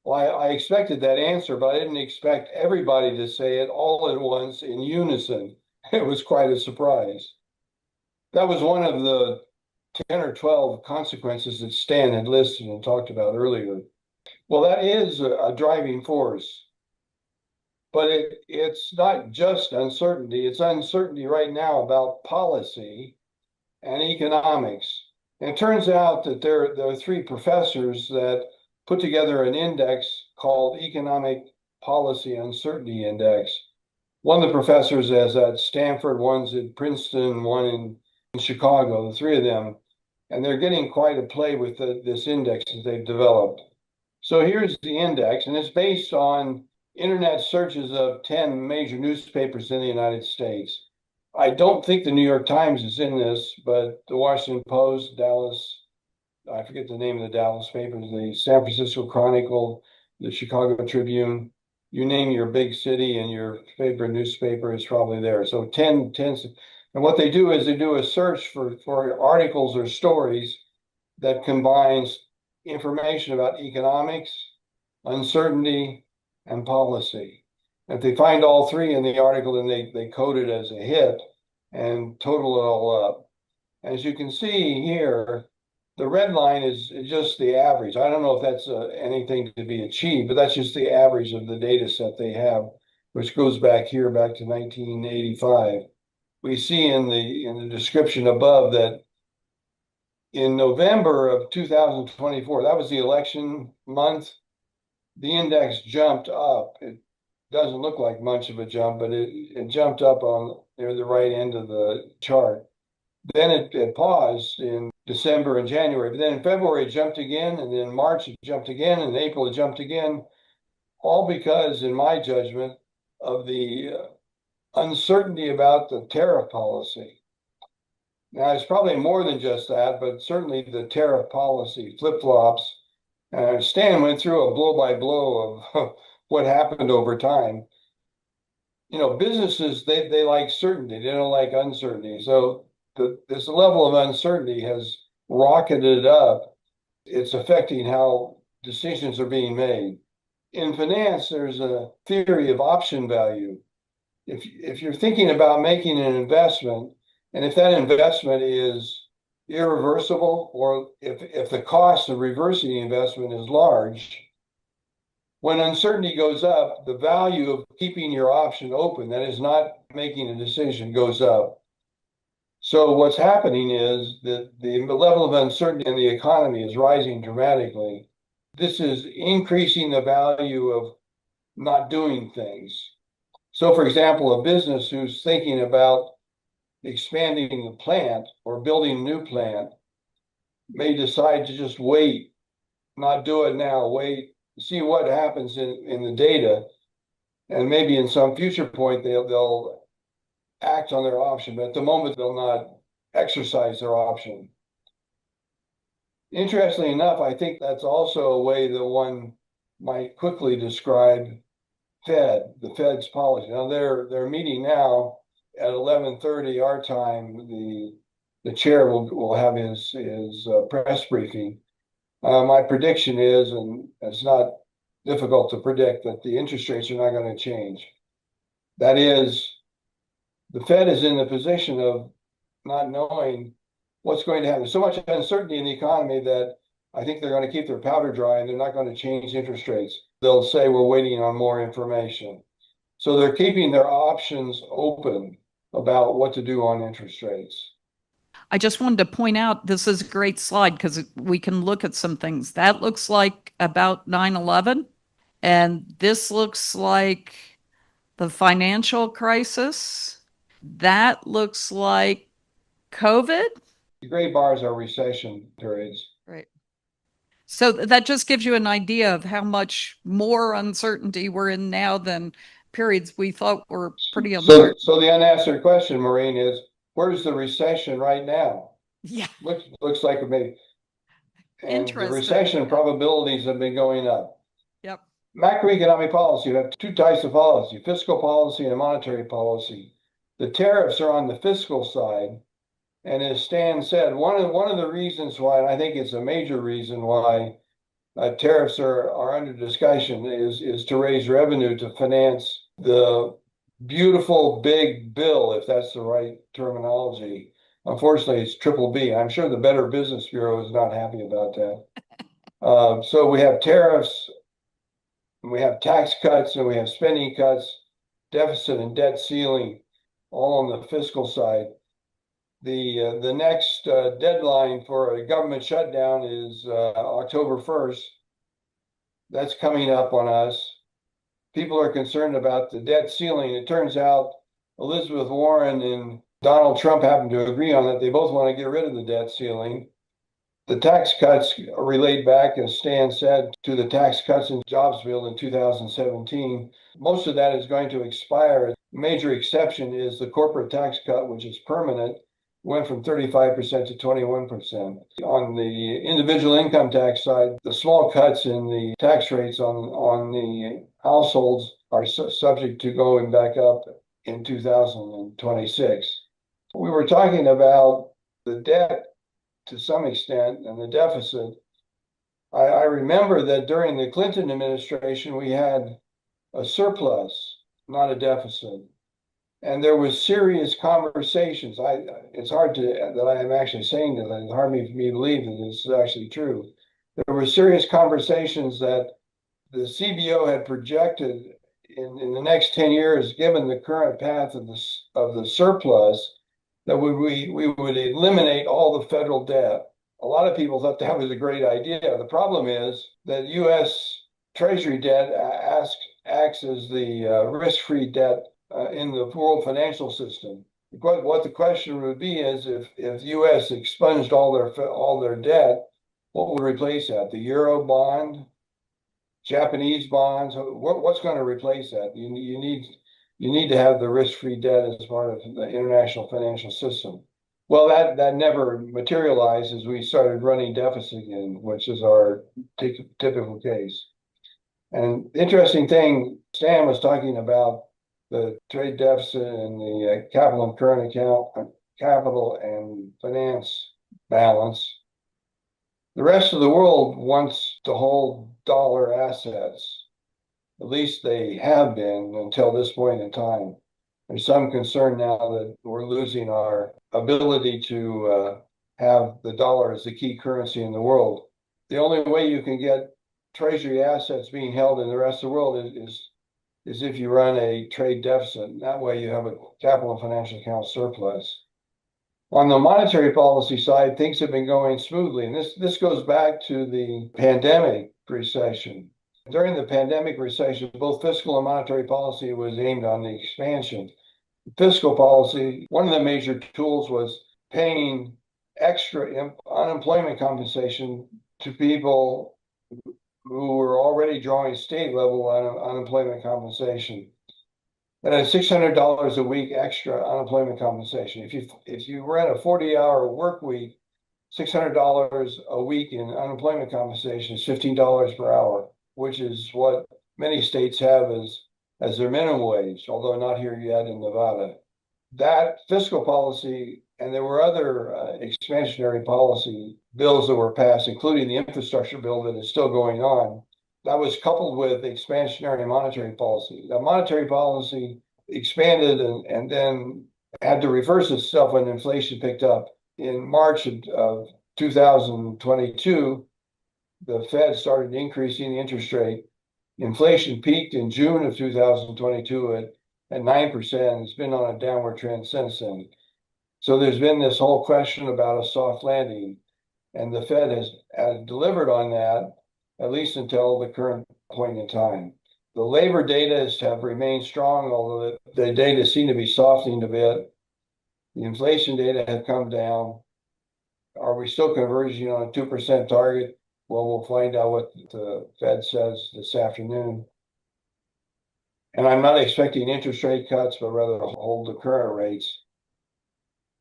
C: Well, I expected that answer, but I didn't expect everybody to say it all at once in unison. It was quite a surprise. That was one of the 10 or 12 consequences that Stan had listed and talked about earlier. Well, that is a driving force. But it's not just uncertainty. It's uncertainty right now about policy and economics. And it turns out that there are three professors that put together an index called Economic Policy Uncertainty Index. One of the professors is at Stanford, one's at Princeton, one in Chicago, the three of them. And they're getting quite a play with this index that they've developed. So here's the index, and it's based on internet searches of 10 major newspapers in the United States. I don't think the New York Times is in this, but the Washington Post, Dallas, I forget the name of the Dallas papers, the San Francisco Chronicle, the Chicago Tribune, you name your big city and your favorite newspaper is probably there. So 10, and what they do is they do a search for articles or stories that combines information about economics, uncertainty, and policy. If they find all three in the article, then they code it as a hit and total it all up. As you can see here, the red line is just the average. I don't know if that's anything to be achieved, but that's just the average of the data set they have, which goes back here, back to 1985. We see in the description above that in November of 2024, that was the election month, the index jumped up. It doesn't look like much of a jump, but it jumped up on near the right end of the chart. Then it paused in December and January, but then in February it jumped again, and then March it jumped again, and in April it jumped again, all because, in my judgment, of the uncertainty about the tariff policy. Now, it's probably more than just that, but certainly the tariff policy flip-flops. Stan went through a blow-by-blow of what happened over time. You know, businesses, they like certainty. They don't like uncertainty. So this level of uncertainty has rocketed up. It's affecting how decisions are being made. In finance, there's a theory of option value. If you're thinking about making an investment, and if that investment is irreversible, or if the cost of reversing the investment is large, when uncertainty goes up, the value of keeping your option open, that is not making a decision, goes up. So what's happening is that the level of uncertainty in the economy is rising dramatically. This is increasing the value of not doing things. So, for example, a business who's thinking about expanding the plant or building a new plant may decide to just wait, not do it now, wait, see what happens in the data, and maybe in some future point they'll act on their option, but at the moment they'll not exercise their option. Interestingly enough, I think that's also a way that one might quickly describe the Fed's policy. Now they're meeting now at 11:30 our time. The chair will have his press briefing. My prediction is, and it's not difficult to predict, that the interest rates are not going to change. That is, the Fed is in the position of not knowing what's going to happen. There's so much uncertainty in the economy that I think they're going to keep their powder dry and they're not going to change interest rates. They'll say we're waiting on more information. So they're keeping their options open about what to do on interest rates.
A: I just wanted to point out this is a great slide because we can look at some things. That looks like about 9/11, and this looks like the financial crisis. That looks like COVID.
C: The gray bars are recession periods.
A: Right. So that just gives you an idea of how much more uncertainty we're in now than periods we thought were pretty uncertain.
C: So the unanswered question, Maureen, is where's the recession right now?
A: Yeah.
C: Looks like it may. And the
A: Interesting.
C: recession probabilities have been going up.
A: Yep.
C: Macroeconomic policy, you have two types of policy, fiscal policy and monetary policy. The tariffs are on the fiscal side. And as Stan said, one of the reasons why, and I think it's a major reason why tariffs are under discussion is to raise revenue to finance the beautiful big bill, if that's the right terminology. Unfortunately, it's triple B. I'm sure the Better Business Bureau is not happy about that. So we have tariffs, we have tax cuts, and we have spending cuts. deficit and debt ceiling, all on the fiscal side. The next deadline for a government shutdown is October 1st. That's coming up on us. People are concerned about the debt ceiling. It turns out Elizabeth Warren and Donald Trump happen to agree on that. They both want to get rid of the debt ceiling. The tax cuts relate back, as Stan said, to the Tax Cuts and Jobs Bill in 2017. Most of that is going to expire. A major exception is the corporate tax cut, which is permanent, went from 35% to 21%. On the individual income tax side, the small cuts in the tax rates on the households are subject to going back up in 2026. We were talking about the debt to some extent and the deficit. I remember that during the Clinton administration, we had a surplus, not a deficit. And there was serious conversations. It's hard that I am actually saying that. It's hard for me to believe that this is actually true. There were serious conversations that the CBO had projected in the next 10 years, given the current path of the surplus, that we would eliminate all the federal debt. A lot of people thought that was a great idea. The problem is that U.S. Treasury debt acts as the risk-free debt in the world financial system. What the question would be is if U.S. expunged all their debt, what would replace that? The euro bond, Japanese bonds? What's going to replace that? You need to have the risk-free debt as part of the international financial system. Well, that never materialized as we started running deficit again, which is our typical case. And the interesting thing, Stan was talking about the trade deficit and the capital and current account, capital and finance balance. The rest of the world wants to hold dollar assets. At least they have been until this point in time. There's some concern now that we're losing our ability to have the dollar as the key currency in the world. The only way you can get treasury assets being held in the rest of the world is if you run a trade deficit. That way you have a capital and financial account surplus. On the monetary policy side, things have been going smoothly. And this goes back to the pandemic recession. During the pandemic recession, both fiscal and monetary policy was aimed on the expansion. Fiscal policy, one of the major tools was paying extra unemployment compensation to people who were already drawing state level unemployment compensation. That is $600 a week extra unemployment compensation. If you ran a 40-hour work week, $600 a week in unemployment compensation is $15 per hour, which is what many states have as their minimum wage, although not here yet in Nevada. That fiscal policy, and there were other expansionary policy bills that were passed, including the infrastructure bill that is still going on, that was coupled with expansionary monetary policy. The monetary policy expanded and then had to reverse itself when inflation picked up. In March of 2022, the Fed started increasing the interest rate. Inflation peaked in June of 2022 at 9%. It's been on a downward trend since then. So there's been this whole question about a soft landing, and the Fed has delivered on that, at least until the current point in time. The labor data have remained strong, although the data seem to be softening a bit. The inflation data have come down. Are we still converging on a 2% target? Well, we'll find out what the Fed says this afternoon. And I'm not expecting interest rate cuts, but rather to hold the current rates.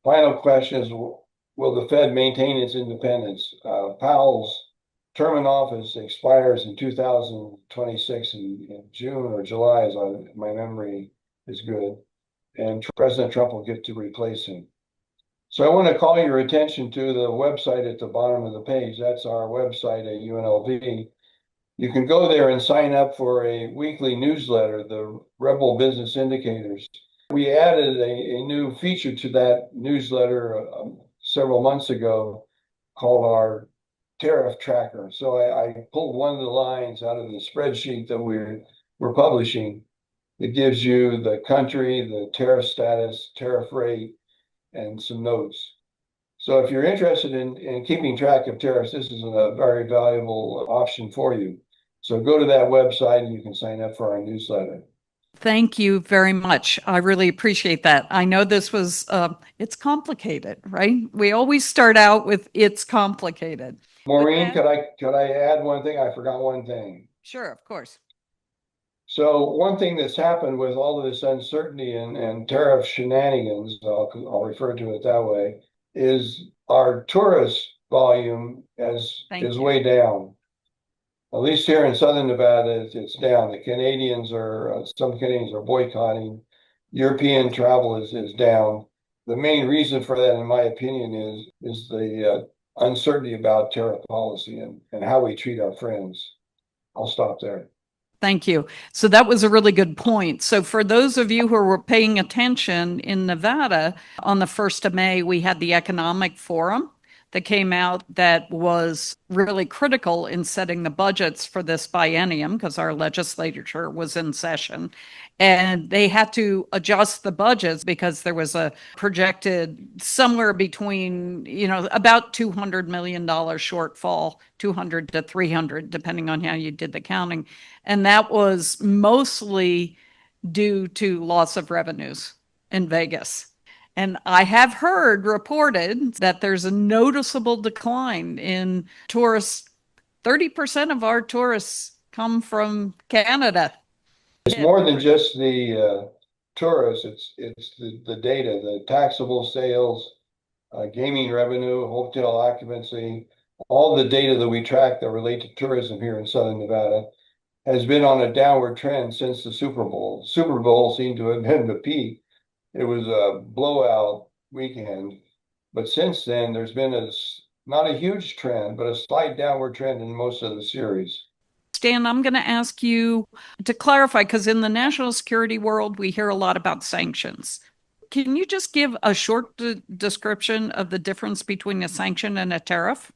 C: Final question is, will the Fed maintain its independence? Powell's term in office expires in 2026 in June or July, as my memory is good. And President Trump will get to replace him. So I want to call your attention to the website at the bottom of the page. That's our website at UNLV. You can go there and sign up for a weekly newsletter, the Rebel Business Indicators. We added a new feature to that newsletter several months ago called our tariff tracker. So I pulled one of the lines out of the spreadsheet that we're publishing. It gives you the country, the tariff status, tariff rate, and some notes. So if you're interested in keeping track of tariffs, this is a very valuable option for you. So go to that website and you can sign up for our newsletter.
A: Thank you very much. I really appreciate that. I know this was, it's complicated, right? We always start out with it's complicated.
C: Maureen, could I add one thing? I forgot one thing.
A: Sure, of course.
C: So one thing that's happened with all of this uncertainty and tariff shenanigans, I'll refer to it that way, is our tourist volume is way down. At least here in Southern Nevada, it's down. Some Canadians are boycotting. European travel is down. The main reason for that, in my opinion, is the uncertainty about tariff policy and how we treat our friends. I'll stop there.
A: Thank you. So that was a really good point. So for those of you who were paying attention in Nevada, on the 1st of May, we had the Economic Forum that came out that was really critical in setting the budgets for this biennium because our legislature was in session. And they had to adjust the budgets because there was a projected somewhere between, about $200 million shortfall, 200 to 300, depending on how you did the counting. And that was mostly due to loss of revenues in Vegas. And I have heard reported that there's a noticeable decline in tourists. 30% of our tourists come from Canada.
C: It's more than just the tourists. It's the data, the taxable sales, gaming revenue, hotel occupancy, all the data that we track that relate to tourism here in Southern Nevada has been on a downward trend since the Super Bowl. Super Bowl seemed to have been the peak. It was a blowout weekend, but since then there's been not a huge trend, but a slight downward trend in most of the series.
A: Stan, I'm going to ask you to clarify, because in the national security world, we hear a lot about sanctions. Can you just give a short description of the difference between a sanction and a tariff?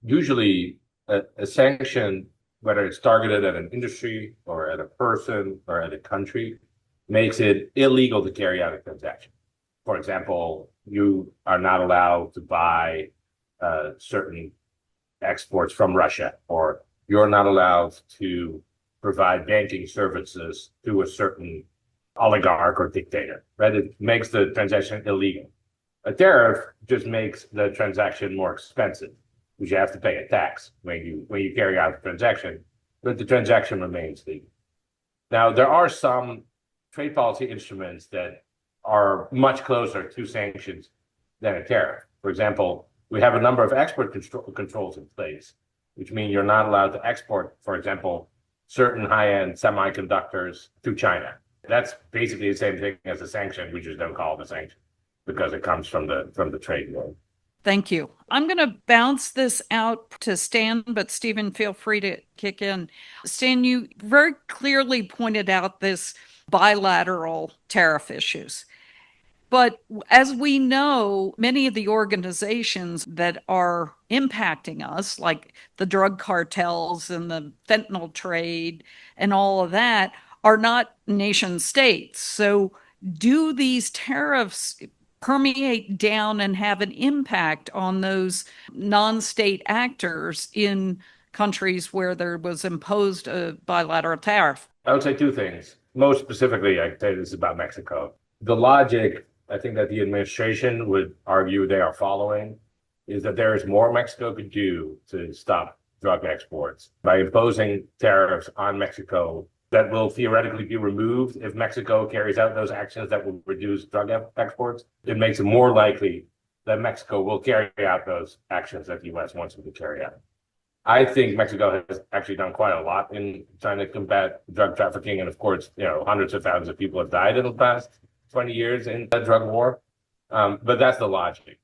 B: Usually, a sanction, whether it's targeted at an industry or at a person or at a country, makes it illegal to carry out a transaction. For example, you are not allowed to buy certain exports from Russia, or you're not allowed to provide banking services to a certain oligarch or dictator, right? It makes the transaction illegal. A tariff just makes the transaction more expensive because you have to pay a tax when you carry out the transaction, but the transaction remains legal. Now, there are some trade policy instruments that are much closer to sanctions than a tariff. For example, we have a number of export controls in place, which mean you're not allowed to export, for example, certain high-end semiconductors to China. That's basically the same thing as a sanction. We just don't call it a sanction because it comes from the trade world.
A: Thank you. I'm going to bounce this out to Stan, but Stephen, feel free to kick in. Stan, you very clearly pointed out this bilateral tariff issues. But as we know, many of the organizations that are impacting us, like the drug cartels and the fentanyl trade and all of that, are not nation states. So do these tariffs permeate down and have an impact on those non-state actors in countries where there was imposed a bilateral tariff?
B: I would say two things. Most specifically, I'd say this is about Mexico. The logic, I think, that the administration would argue they are following is that there is more Mexico could do to stop drug exports by imposing tariffs on Mexico that will theoretically be removed if Mexico carries out those actions that will reduce drug exports. It makes it more likely that Mexico will carry out those actions that the U.S. wants them to carry out. I think Mexico has actually done quite a lot in trying to combat drug trafficking. And of course, hundreds of thousands of people have died in the past 20 years in the drug war. But that's the logic.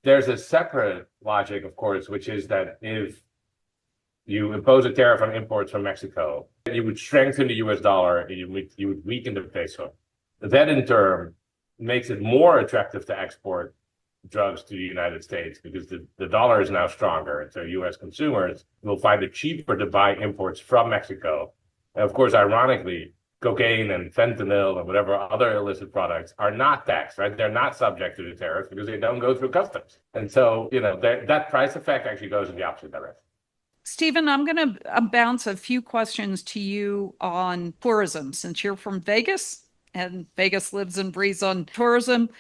B: There's a separate logic, of course, which is that if you impose a tariff on imports from Mexico, you would strengthen the US dollar and you would weaken the peso. That in turn makes it more attractive to export drugs to the United States because the dollar is now stronger. And so US consumers will find it cheaper to buy imports from Mexico. And of course, ironically, cocaine and fentanyl and whatever other illicit products are not taxed, right? They're not subject to the tariffs because they don't go through customs. And so, that price effect actually goes in the opposite direction.
A: Stephen, I'm going to bounce a few questions to you on tourism since you're from Vegas and Vegas lives and breathes on tourism.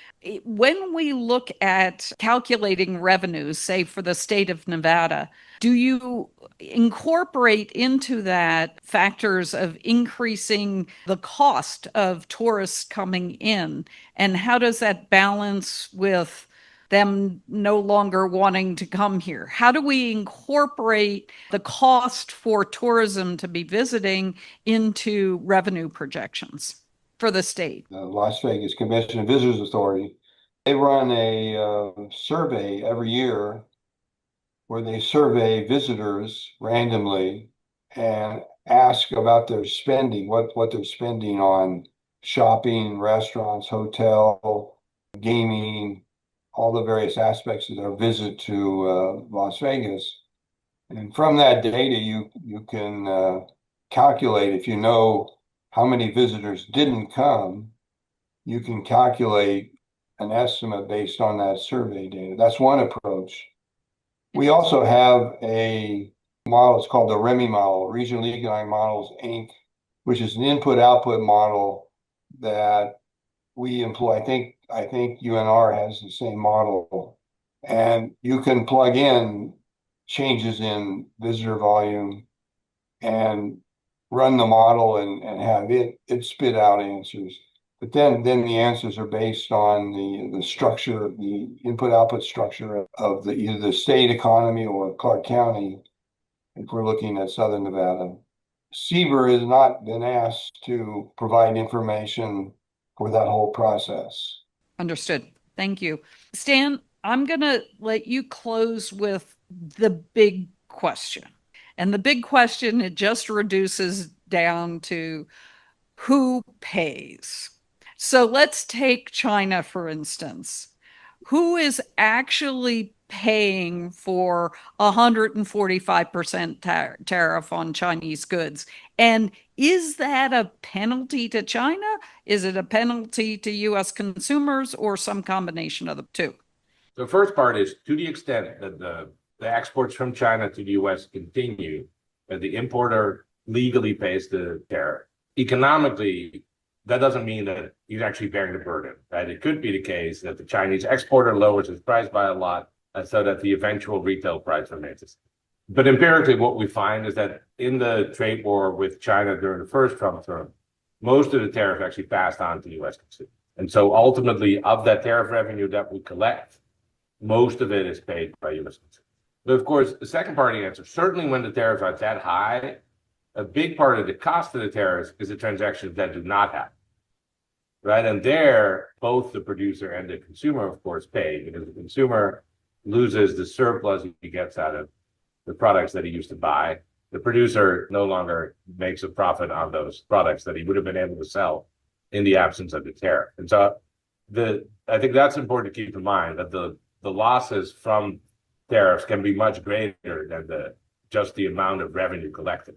A: When we look at calculating revenues, say for the state of Nevada, do you incorporate into that factors of increasing the cost of tourists coming in? And how does that balance with them no longer wanting to come here? How do we incorporate the cost for tourism to be visiting into revenue projections for the state?
C: The Las Vegas Convention and Visitors Authority, they run a survey every year where they survey visitors randomly and ask about their spending, what they're spending on shopping, restaurants, hotel, gaming, all the various aspects of their visit to Las Vegas. And from that data, you can calculate, if you know how many visitors didn't come, you can calculate an estimate based on that survey data. That's one approach. We also have a model, it's called the REMI model, Regional Economic Models, Inc., which is an input-output model that we employ. I think UNR has the same model. And you can plug in changes in visitor volume and run the model and have it spit out answers. But then the answers are based on the structure, the input-output structure of either the state economy or Clark County, if we're looking at Southern Nevada. CBER has not been asked to provide information for that whole process.
A: Understood. Thank you. Stan, I'm going to let you close with the big question. And the big question, it just reduces down to who pays. So let's take China, for instance. Who is actually paying for 145% tariff on Chinese goods? And is that a penalty to China? Is it a penalty to US consumers or some combination of the two?
B: The first part is to the extent that the exports from China to the US continue, that the importer legally pays the tariff. Economically, that doesn't mean that he's actually bearing the burden, right? It could be the case that the Chinese exporter lowers his price by a lot, and so that the eventual retail price remains the same. But empirically, what we find is that in the trade war with China during the first Trump term, most of the tariff actually passed on to U.S. consumers. And so ultimately, of that tariff revenue that we collect, most of it is paid by U.S. consumers. But of course, the second part of the answer, certainly when the tariffs are that high, a big part of the cost of the tariffs is the transactions that do not happen, right? And there, both the producer and the consumer, of course, pay because the consumer loses the surplus he gets out of the products that he used to buy. The producer no longer makes a profit on those products that he would have been able to sell in the absence of the tariff. And so I think that's important to keep in mind, that the losses from tariffs can be much greater than just the amount of revenue collected.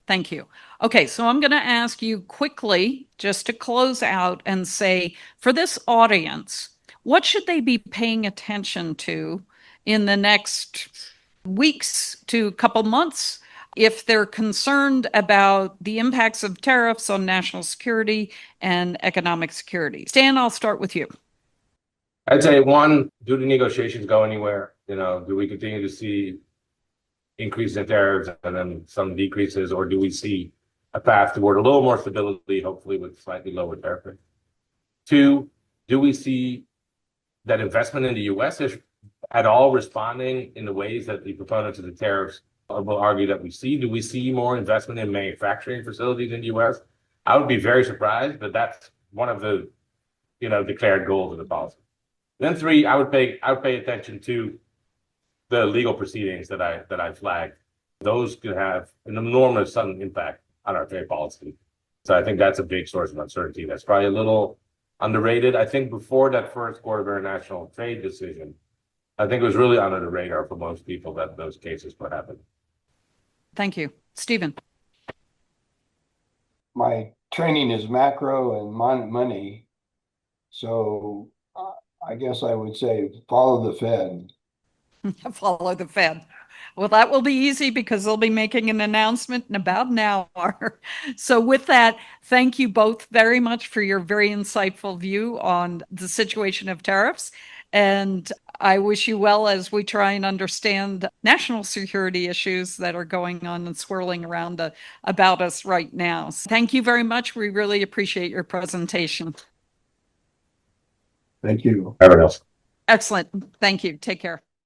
A: Thank you. Okay, so I'm going to ask you quickly, just to close out and say, for this audience, what should they be paying attention to in the next weeks to couple months if they're concerned about the impacts of tariffs on national security and economic security? Stan, I'll start with you.
B: I'd say one, do the negotiations go anywhere? Do we continue to see increase in tariffs and then some decreases, or do we see a path toward a little more stability, hopefully with slightly lower tariff rates? Two, do we see that investment in the U.S. is at all responding in the ways that the proponents of the tariffs will argue that we see? Do we see more investment in manufacturing facilities in the U.S.? I would be very surprised, but that's one of the declared goals of the policy. Then three, I would pay attention to the legal proceedings that I flagged. Those could have an enormous sudden impact on our trade policy. So I think that's a big source of uncertainty. That's probably a little underrated. I think before that first Court of International Trade decision, I think it was really under the radar for most people that those cases would happen.
A: Thank you. Stephen.
C: My training is macro and money. So I guess I would say follow the Fed.
A: Follow the Fed. Well, that will be easy because they'll be making an announcement in about an hour. So, with that, thank you both very much for your very insightful view on the situation of tariffs. And I wish you well as we try and understand national security issues that are going on and swirling around about us right now. So thank you very much. We really appreciate your presentation.
C: Thank you.
B: Everyone else.
A: Excellent. Thank you. Take care.